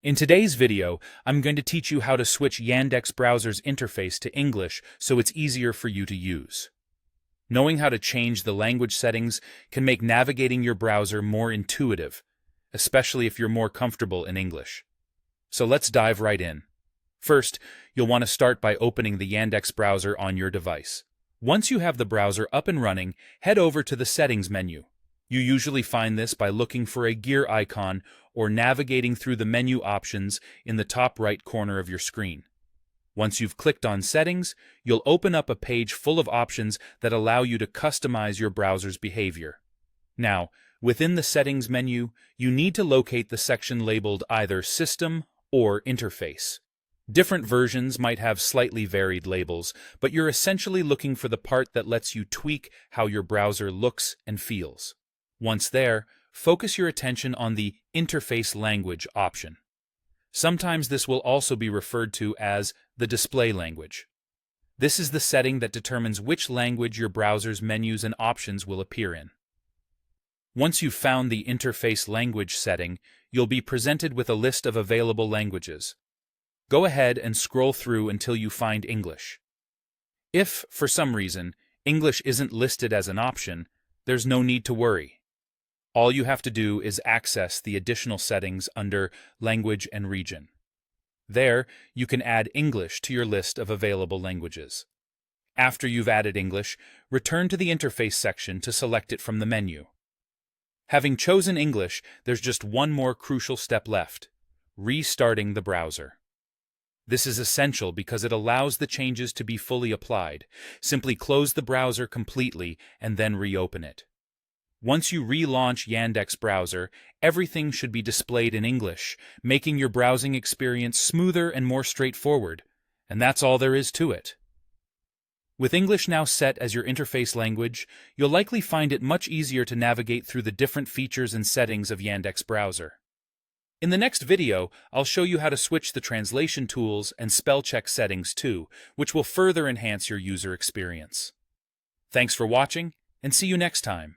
In today's video, I'm going to teach you how to switch Yandex Browser's interface to English so it's easier for you to use. Knowing how to change the language settings can make navigating your browser more intuitive, especially if you're more comfortable in English. So let's dive right in. First, you'll want to start by opening the Yandex browser on your device. Once you have the browser up and running, head over to the Settings menu. You usually find this by looking for a gear icon or navigating through the menu options in the top right corner of your screen. Once you've clicked on Settings, you'll open up a page full of options that allow you to customize your browser's behavior. Now, within the Settings menu, you need to locate the section labeled either System or Interface. Different versions might have slightly varied labels, but you're essentially looking for the part that lets you tweak how your browser looks and feels. Once there, focus your attention on the Interface Language option. Sometimes this will also be referred to as the display language. This is the setting that determines which language your browser's menus and options will appear in. Once you've found the Interface Language setting, you'll be presented with a list of available languages. Go ahead and scroll through until you find English. If, for some reason, English isn't listed as an option, there's no need to worry. All you have to do is access the additional settings under Language and Region. There, you can add English to your list of available languages. After you've added English, return to the Interface section to select it from the menu. Having chosen English, there's just one more crucial step left: restarting the browser. This is essential because it allows the changes to be fully applied. Simply close the browser completely and then reopen it. Once you relaunch Yandex Browser, everything should be displayed in English, making your browsing experience smoother and more straightforward. And that's all there is to it. With English now set as your interface language, you'll likely find it much easier to navigate through the different features and settings of Yandex Browser. In the next video, I'll show you how to switch the translation tools and spell check settings too, which will further enhance your user experience. Thanks for watching, and see you next time.